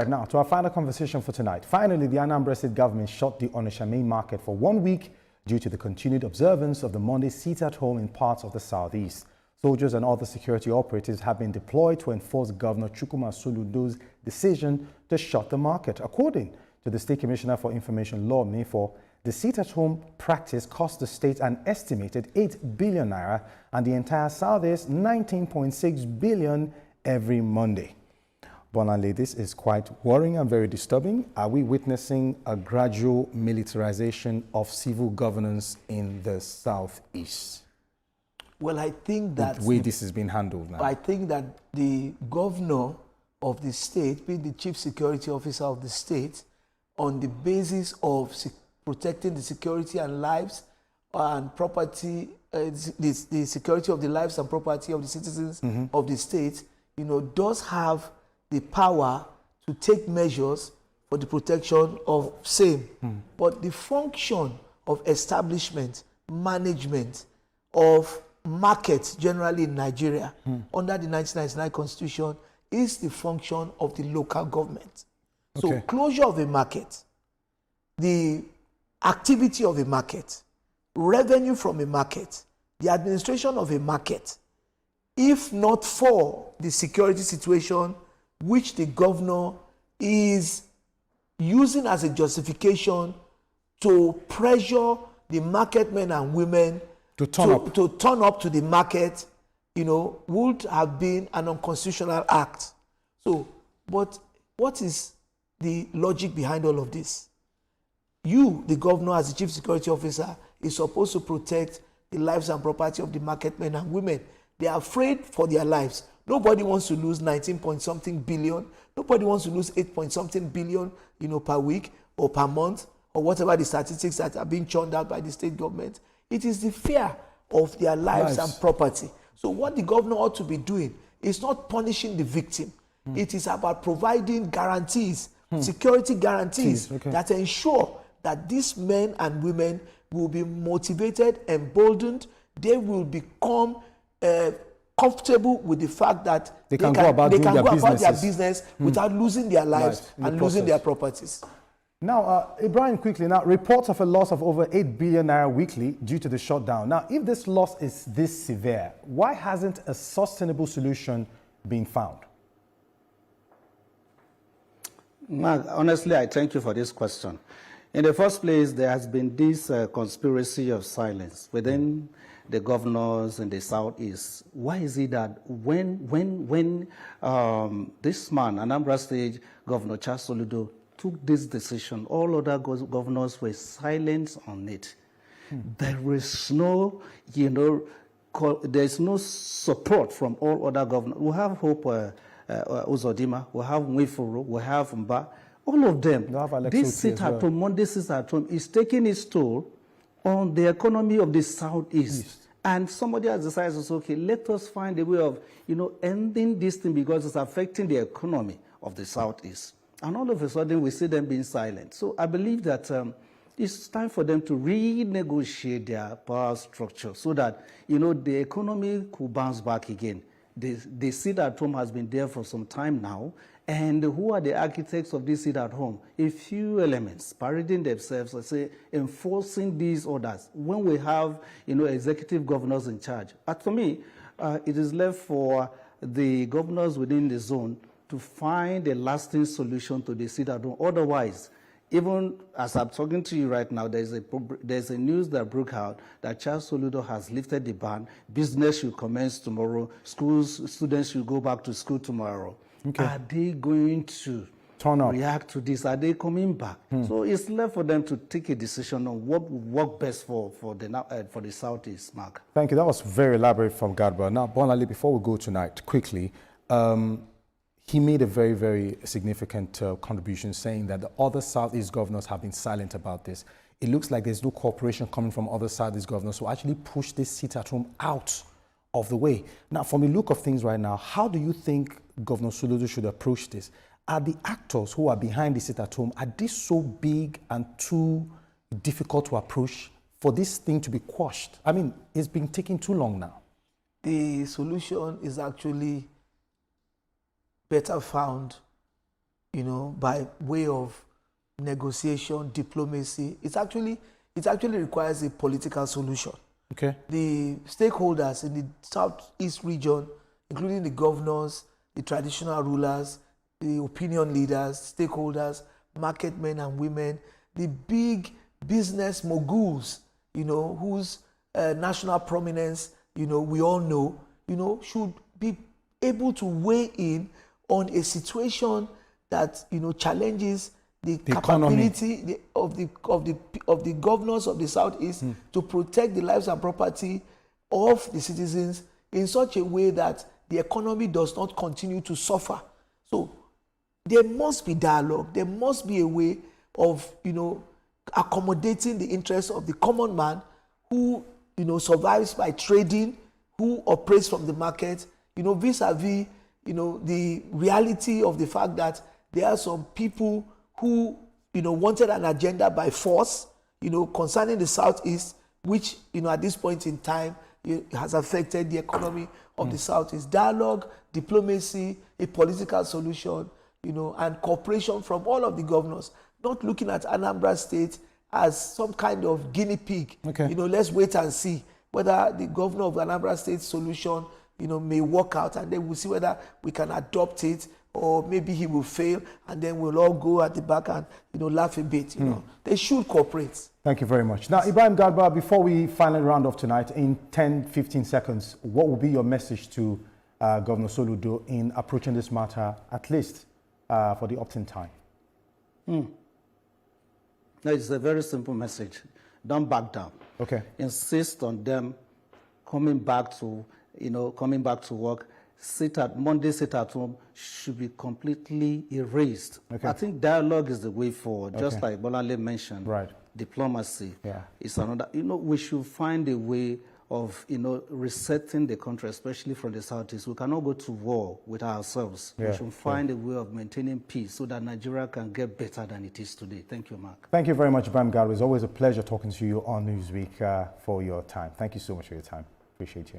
Right now, to our final conversation for tonight. Finally, the Anambra State Government shut the Onitsha main market for 1 week due to the continued observance of the Monday sit-at-home in parts of the southeast. Soldiers and other security operatives have been deployed to enforce Governor Soludo's decision to shut the market. According to the State Commissioner for Information Law, Mayfor, the sit-at-home practice cost the state an estimated 8 billion naira and the entire southeast 19.6 billion every Monday. Bonale, this is quite worrying and very disturbing. Are we witnessing a gradual militarization of civil governance in the southeast? Well, I think that the way this is being handled now. I think that the governor of the state, being the chief security officer of the state, on the basis of protecting the security and lives and property, the security of the lives and property of the citizens of the state, does have the power to take measures for the protection of same. But the function of establishment, management of markets generally in Nigeria under the 1999 Constitution is the function of the local government. Okay. So closure of a market, the activity of a market, revenue from a market, the administration of a market, if not for the security situation which the governor is using as a justification to pressure the market men and women to turn up to the market, would have been an unconstitutional act. So, but what is the logic behind all of this? You, the governor, as the chief security officer, is supposed to protect the lives and property of the market men and women. They are afraid for their lives. Nobody wants to lose 19-point-something billion. Nobody wants to lose 8-point-something billion, per week or per month or whatever the statistics that are being churned out by the state government. It is the fear of their lives and property. So what the governor ought to be doing is not punishing the victim. It is about providing guarantees, security guarantees that ensure that these men and women will be motivated, emboldened. They will become comfortable with the fact that they can go about their business without losing their lives and losing their properties. Now, Ibrahim, quickly, now, reports of a loss of over 8 billion naira weekly due to the shutdown. Now, if this loss is this severe, why hasn't a sustainable solution been found? Mark, honestly, I thank you for this question. In the first place, there has been this conspiracy of silence within the governors in the southeast. Why is it that when this man, Anambra State Governor Soludo, took this decision, all other governors were silent on it? There is no, there's no support from all other governors. We have Hope Uzodimma, we have Nwifuru, we have Mba. All of them, this sit-at-home, Monday sit-at-home is taking its toll on the economy of the southeast. And somebody has decided to say, okay, let us find a way of, ending this thing because it's affecting the economy of the southeast. And all of a sudden, we see them being silent. So I believe that it's time for them to renegotiate their power structure so that, the economy could bounce back again. The sit-at-home has been there for some time now. And who are the architects of this sit-at-home? A few elements, parading themselves, let's say, enforcing these orders. When we have, executive governors in charge. But for me, it is left for the governors within the zone to find a lasting solution to the sit-at-home. Otherwise, even as I'm talking to you right now, there's a news that broke out that Soludo has lifted the ban. Business should commence tomorrow. Students should go back to school tomorrow. Okay. Are they going to react to this? Are they coming back? So it's left for them to take a decision on what will work best for the Southeast, Mark. Thank you. That was very elaborate from Gadba. Now, Bonali, before we go tonight, quickly, he made a very, very significant contribution saying that the other Southeast governors have been silent about this. It looks like there's no cooperation coming from other Southeast governors to actually push this sit-at-home out of the way. Now, from the look of things right now, how do you think Governor Soludo should approach this? Are the actors who are behind the sit-at-home, are they so big and too difficult to approach for this thing to be quashed? I mean, it's been taking too long now. The solution is actually better found you know, by way of negotiation, diplomacy. It actually requires a political solution. Okay. The stakeholders in the southeast region, including the governors, the traditional rulers, the opinion leaders, stakeholders, market men and women, the big business moguls, you know, whose national prominence, you know, we all know, you know, should be able to weigh in on a situation that, you know, challenges the capability of the governors of the southeast to protect the lives and property of the citizens in such a way that the economy does not continue to suffer. So there must be dialogue. There must be a way of, you know, accommodating the interests of the common man who, you know, survives by trading, who operates from the market, you know, vis-a-vis, you know, the reality of the fact that there are some people who, you know, wanted an agenda by force, you know, concerning the southeast, which, you know, at this point in time, it has affected the economy of the southeast. Dialogue, diplomacy, a political solution, you know, and cooperation from all of the governors, not looking at Anambra State as some kind of guinea pig. Okay. You know, let's wait and see whether the governor of Anambra State's solution, you know, may work out, and then we'll see whether we can adopt it, or maybe he will fail, and then we'll all go at the back and, you know, laugh a bit. You know, they should cooperate. Thank you very much. Now, Ibrahim Garba, before we finally round off tonight, in 10, 15 seconds, what will be your message to Governor Soludo in approaching this matter, at least for the opt-in time? No, it's a very simple message. Don't back down. Okay. Insist on them coming back to, you know, coming back to work. Monday sit at home should be completely erased. Okay. I think dialogue is the way forward, just like Bolale mentioned. Right. Diplomacy is another. You know, we should find a way of, you know, resetting the country, especially from the southeast. We cannot go to war with ourselves. We should find a way of maintaining peace so that Nigeria can get better than it is today. Thank you, Mark. Thank you very much, Ibrahim Garba. It's always a pleasure talking to you on Newsweek for your time. Thank you so much for your time. Appreciate you.